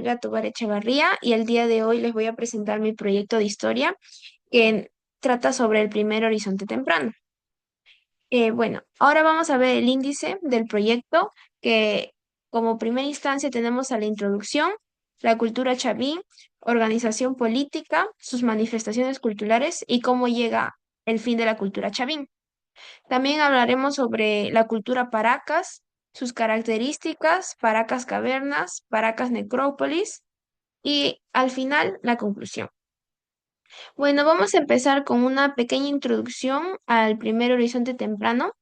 Olga Tovar Echevarría y el día de hoy les voy a presentar mi proyecto de historia que trata sobre el primer horizonte temprano. Bueno, ahora vamos a ver el índice del proyecto que como primera instancia tenemos a la introducción, la cultura chavín, organización política, sus manifestaciones culturales y cómo llega el fin de la cultura chavín. También hablaremos sobre la cultura Paracas, sus características, Paracas cavernas, Paracas necrópolis y al final la conclusión. Bueno, vamos a empezar con una pequeña introducción al primer horizonte temprano.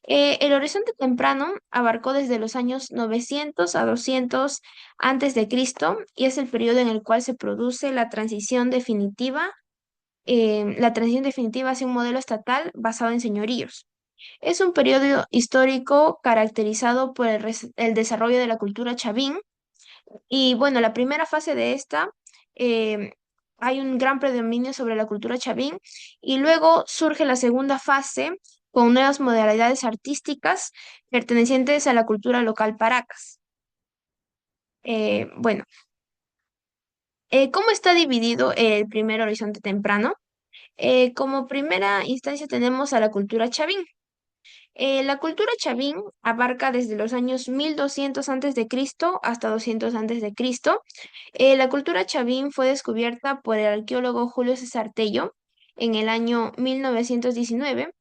El horizonte temprano abarcó desde los años 900 a 200 antes de Cristo y es el periodo en el cual se produce la transición definitiva hacia un modelo estatal basado en señoríos. Es un periodo histórico caracterizado por el desarrollo de la cultura chavín y bueno, la primera fase de esta, eh, hay un gran predominio sobre la cultura chavín y luego surge la segunda fase con nuevas modalidades artísticas pertenecientes a la cultura local Paracas. Bueno, ¿cómo está dividido el primer horizonte temprano? Como primera instancia tenemos a la cultura chavín. La cultura chavín abarca desde los años 1200 antes de Cristo hasta 200 antes de Cristo. La cultura chavín fue descubierta por el arqueólogo Julio César Tello en el año 1919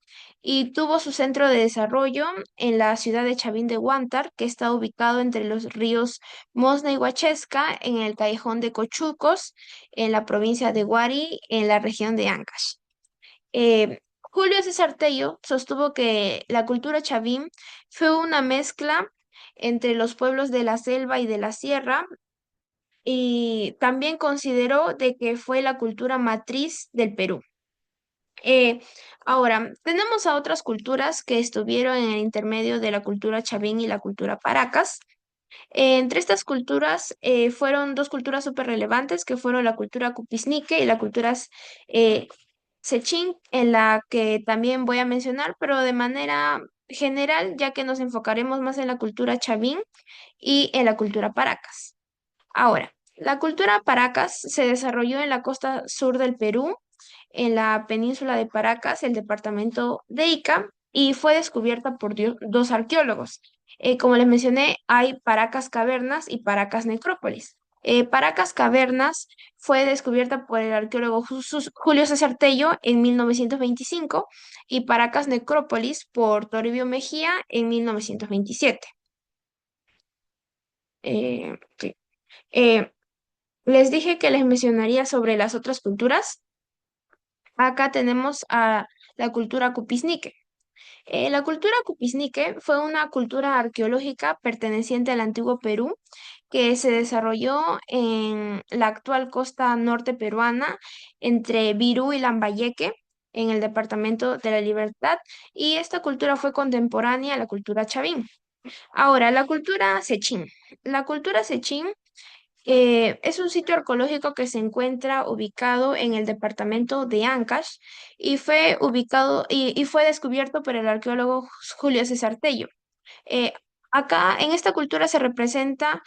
y tuvo su centro de desarrollo en la ciudad de Chavín de Huántar, que está ubicado entre los ríos Mosna y Huachesca, en el callejón de Cochucos, en la provincia de Huari, en la región de Ancash. Julio César Tello sostuvo que la cultura chavín fue una mezcla entre los pueblos de la selva y de la sierra, y también consideró de que fue la cultura matriz del Perú. Eh, Ahora, tenemos a otras culturas que estuvieron en el intermedio de la cultura chavín y la cultura paracas. Entre estas culturas fueron dos culturas súper relevantes que fueron la cultura cupisnique y la cultura eh, Sechín, en la que también voy a mencionar, pero de manera general, ya que nos enfocaremos más en la cultura chavín y en la cultura paracas. Ahora, la cultura Paracas se desarrolló en la costa sur del Perú, en la península de Paracas, el departamento de Ica, y fue descubierta por dos arqueólogos. Como les mencioné, hay Paracas Cavernas y Paracas Necrópolis. Paracas Cavernas fue descubierta por el arqueólogo Julio César Tello en 1925 y Paracas Necrópolis por Toribio Mejía en 1927. Sí. Eh, Les dije que les mencionaría sobre las otras culturas. Acá tenemos a la cultura cupisnique. La cultura cupisnique fue una cultura arqueológica perteneciente al antiguo Perú que se desarrolló en la actual costa norte peruana entre Virú y Lambayeque en el departamento de la Libertad, y esta cultura fue contemporánea a la cultura chavín. Ahora, la cultura sechín. La cultura sechín es un sitio arqueológico que se encuentra ubicado en el departamento de Ancash y fue y fue descubierto por el arqueólogo Julio César Tello. Eh, Acá en esta cultura se representa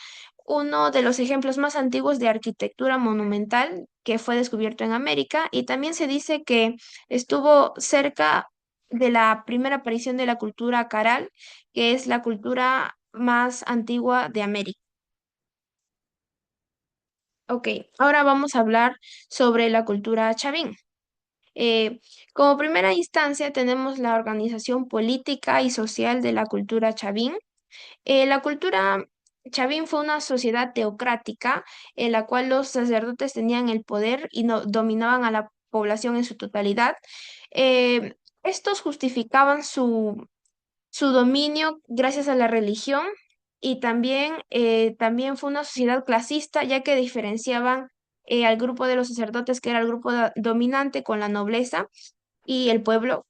uno de los ejemplos más antiguos de arquitectura monumental que fue descubierto en América, y también se dice que estuvo cerca de la primera aparición de la cultura caral, que es la cultura más antigua de América. Ok, ahora vamos a hablar sobre la cultura chavín. Eh, Como primera instancia tenemos la organización política y social de la cultura chavín. La cultura chavín fue una sociedad teocrática en la cual los sacerdotes tenían el poder y dominaban a la población en su totalidad. Estos justificaban su dominio gracias a la religión, y también fue una sociedad clasista, ya que diferenciaban al grupo de los sacerdotes, que era el grupo dominante, con la nobleza y el pueblo.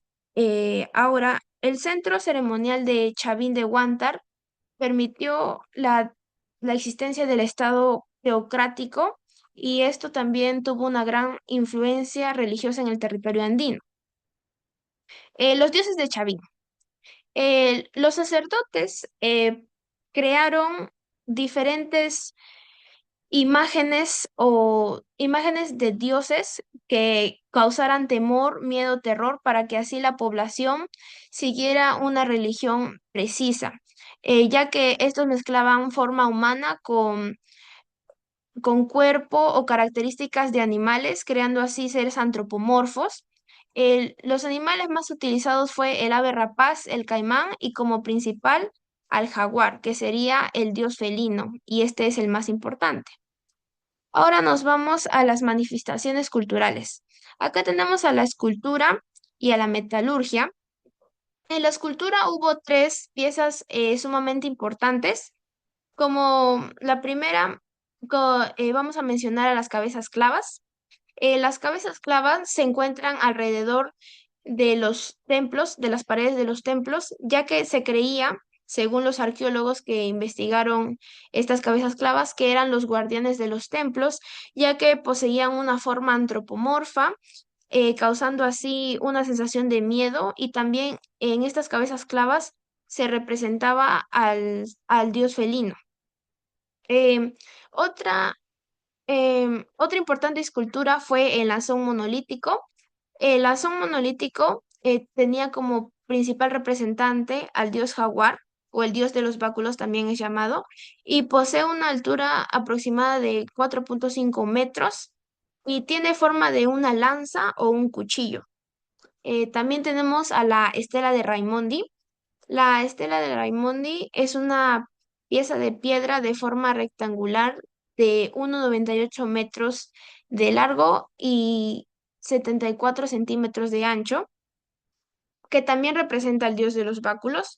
Ahora, el centro ceremonial de Chavín de Huántar permitió la existencia del Estado teocrático, y esto también tuvo una gran influencia religiosa en el territorio andino. Los dioses de Chavín. Los sacerdotes crearon diferentes imágenes de dioses que causaran temor, miedo, terror, para que así la población siguiera una religión precisa, ya que estos mezclaban forma humana con cuerpo o características de animales, creando así seres antropomorfos. Los animales más utilizados fue el ave rapaz, el caimán y como principal al jaguar, que sería el dios felino, y este es el más importante. Ahora nos vamos a las manifestaciones culturales. Acá tenemos a la escultura y a la metalurgia. En la escultura hubo tres piezas sumamente importantes. Como la primera, vamos a mencionar a las cabezas clavas. Las cabezas clavas se encuentran alrededor de los templos, de las paredes de los templos, ya que se creía, según los arqueólogos que investigaron estas cabezas clavas, que eran los guardianes de los templos, ya que poseían una forma antropomorfa, causando así una sensación de miedo, y también en estas cabezas clavas se representaba al dios felino. Em, otra Otra importante escultura fue el lazón monolítico. El lazón monolítico tenía como principal representante al dios jaguar, o el dios de los báculos también es llamado, y posee una altura aproximada de 4,5 metros y tiene forma de una lanza o un cuchillo. También tenemos a la estela de Raimondi. La estela de Raimondi es una pieza de piedra de forma rectangular de 1,98 metros de largo y 74 centímetros de ancho, que también representa al dios de los báculos.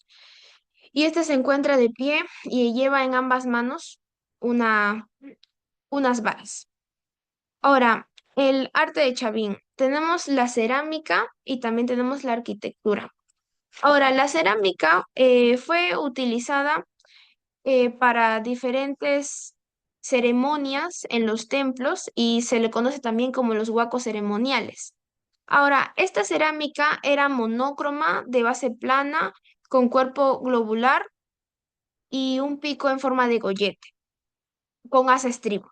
Y este se encuentra de pie y lleva en ambas manos una, unas varas. Ahora, el arte de Chavín. Tenemos la cerámica y también tenemos la arquitectura. Ahora, la cerámica fue utilizada para diferentes ceremonias en los templos y se le conoce también como los huacos ceremoniales. Ahora, esta cerámica era monócroma, de base plana, con cuerpo globular y un pico en forma de gollete, con asa estribo.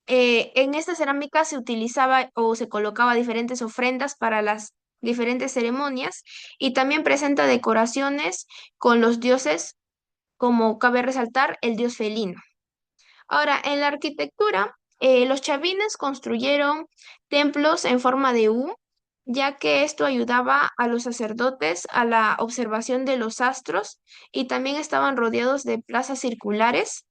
En esta cerámica se utilizaba o se colocaba diferentes ofrendas para las diferentes ceremonias, y también presenta decoraciones con los dioses, como cabe resaltar el dios felino. Ahora, en la arquitectura, los chavines construyeron templos en forma de U, ya que esto ayudaba a los sacerdotes a la observación de los astros, y también estaban rodeados de plazas circulares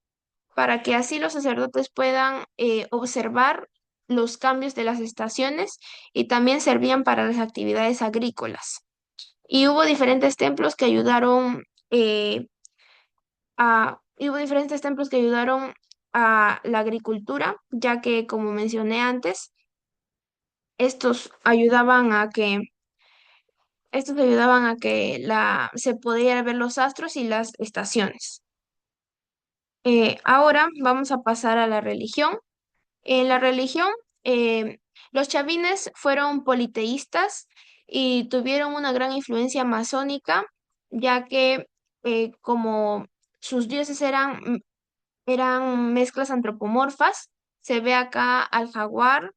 para que así los sacerdotes puedan observar los cambios de las estaciones, y también servían para las actividades agrícolas. Y hubo diferentes templos que ayudaron eh, hubo diferentes templos que ayudaron a la agricultura, ya que, como mencioné antes, estos ayudaban a que, se pudiera ver los astros y las estaciones. Ahora vamos a pasar a la religión. En la religión, los chavines fueron politeístas y tuvieron una gran influencia masónica, ya que como sus dioses eran mezclas antropomorfas. Se ve acá al jaguar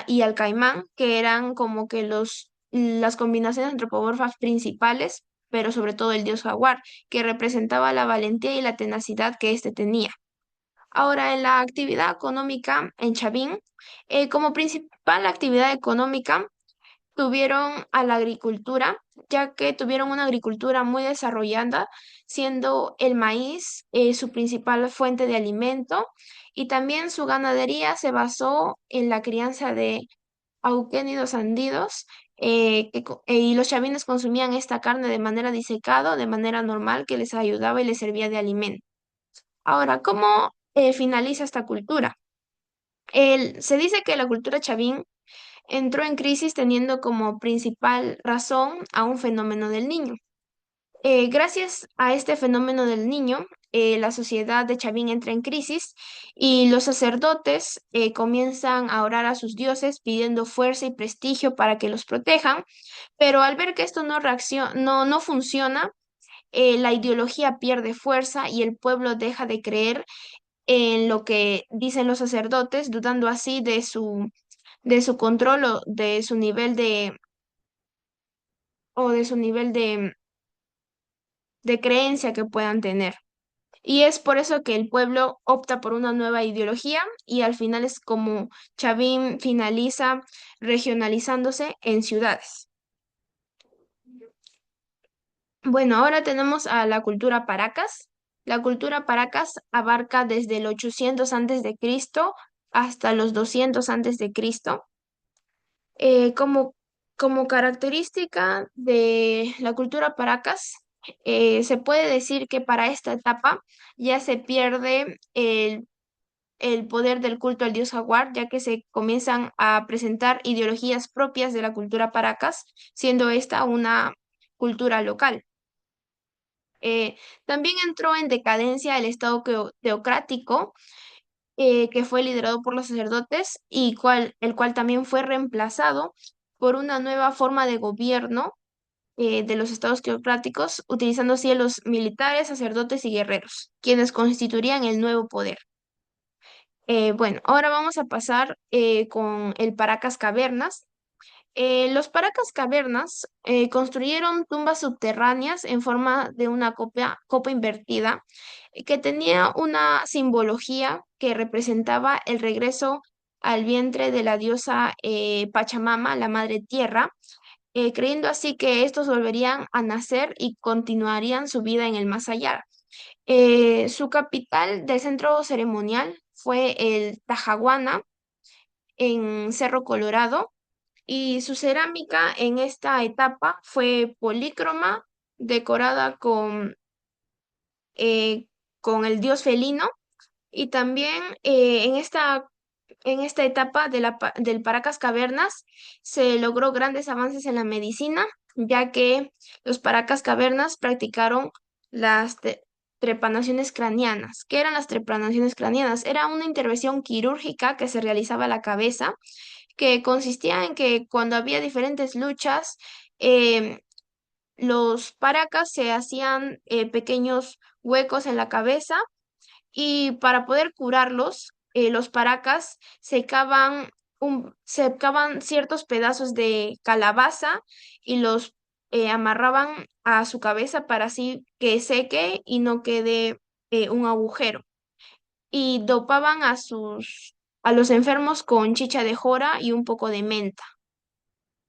y al caimán, que eran como que las combinaciones antropomorfas principales, pero sobre todo el dios jaguar, que representaba la valentía y la tenacidad que éste tenía. Ahora, en la actividad económica en Chavín, como principal actividad económica, tuvieron a la agricultura, ya que tuvieron una agricultura muy desarrollada, siendo el maíz su principal fuente de alimento, y también su ganadería se basó en la crianza de auquénidos andidos, y los chavines consumían esta carne de manera disecada, de manera normal, que les ayudaba y les servía de alimento. Ahora, ¿cómo finaliza esta cultura? Se dice que la cultura chavín entró en crisis teniendo como principal razón a un fenómeno del niño. Gracias a este fenómeno del niño, la sociedad de Chavín entra en crisis y los sacerdotes comienzan a orar a sus dioses pidiendo fuerza y prestigio para que los protejan, pero al ver que esto no funciona, la ideología pierde fuerza y el pueblo deja de creer en lo que dicen los sacerdotes, dudando así de su control o de su nivel de creencia que puedan tener. Y es por eso que el pueblo opta por una nueva ideología y al final es como Chavín finaliza regionalizándose en ciudades. Bueno, ahora tenemos a la cultura Paracas. La cultura Paracas abarca desde el 800 antes de Cristo hasta los 200 antes de Cristo. Como característica de la cultura Paracas, se puede decir que para esta etapa ya se pierde el poder del culto al dios jaguar, ya que se comienzan a presentar ideologías propias de la cultura Paracas, siendo esta una cultura local. También entró en decadencia el estado teocrático, que fue liderado por los sacerdotes y el cual también fue reemplazado por una nueva forma de gobierno de los estados teocráticos, utilizando así a los militares, sacerdotes y guerreros, quienes constituirían el nuevo poder. Bueno, ahora vamos a pasar con el Paracas Cavernas. Los Paracas Cavernas construyeron tumbas subterráneas en forma de una copa invertida que tenía una simbología que representaba el regreso al vientre de la diosa Pachamama, la Madre Tierra, creyendo así que estos volverían a nacer y continuarían su vida en el más allá. Su capital del centro ceremonial fue el Tajaguana en Cerro Colorado y su cerámica en esta etapa fue polícroma, decorada eh, con el dios felino y también en esta etapa del Paracas Cavernas se logró grandes avances en la medicina, ya que los Paracas Cavernas practicaron las trepanaciones craneanas. ¿Qué eran las trepanaciones craneanas? Era una intervención quirúrgica que se realizaba a la cabeza, que consistía en que cuando había diferentes luchas, em, los Paracas se hacían pequeños huecos en la cabeza y para poder curarlos, los paracas secaban ciertos pedazos de calabaza y los amarraban a su cabeza para así que seque y no quede un agujero. Y dopaban a los enfermos con chicha de jora y un poco de menta.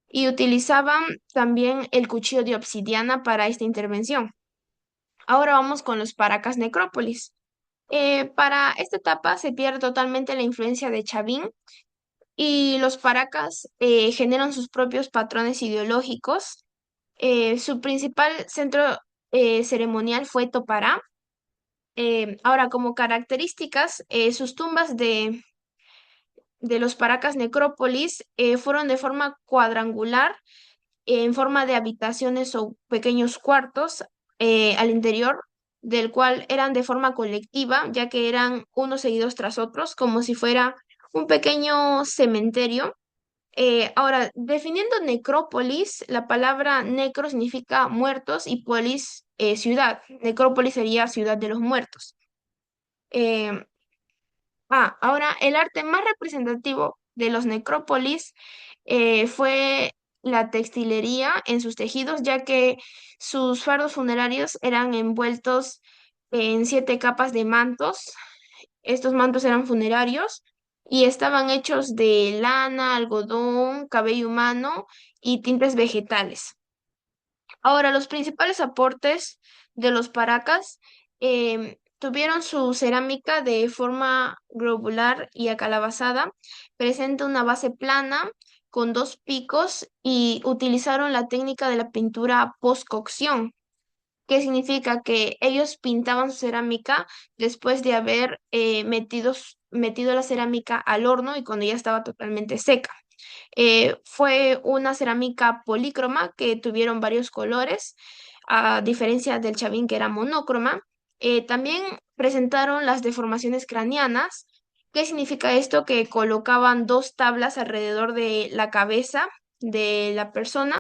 Y utilizaban también el cuchillo de obsidiana para esta intervención. Ahora vamos con los paracas necrópolis. Para esta etapa se pierde totalmente la influencia de Chavín y los Paracas generan sus propios patrones ideológicos. Su principal centro ceremonial fue Topará. Ahora, como características, sus tumbas de los Paracas necrópolis fueron de forma cuadrangular, en forma de habitaciones o pequeños cuartos al interior, del cual eran de forma colectiva, ya que eran unos seguidos tras otros, como si fuera un pequeño cementerio. Ahora, definiendo necrópolis, la palabra necro significa muertos y polis, ciudad. Necrópolis sería ciudad de los muertos. Eh, Ahora, el arte más representativo de los necrópolis fue la textilería en sus tejidos, ya que sus fardos funerarios eran envueltos en 7 capas de mantos. Estos mantos eran funerarios y estaban hechos de lana, algodón, cabello humano y tintes vegetales. Ahora, los principales aportes de los paracas tuvieron su cerámica de forma globular y acalabazada, presenta una base plana con 2 picos y utilizaron la técnica de la pintura post-cocción, que significa que ellos pintaban su cerámica después de haber metido la cerámica al horno y cuando ya estaba totalmente seca. Fue una cerámica polícroma que tuvieron varios colores, a diferencia del Chavín que era monócroma. También presentaron las deformaciones craneanas. ¿Qué significa esto? Que colocaban 2 tablas alrededor de la cabeza de la persona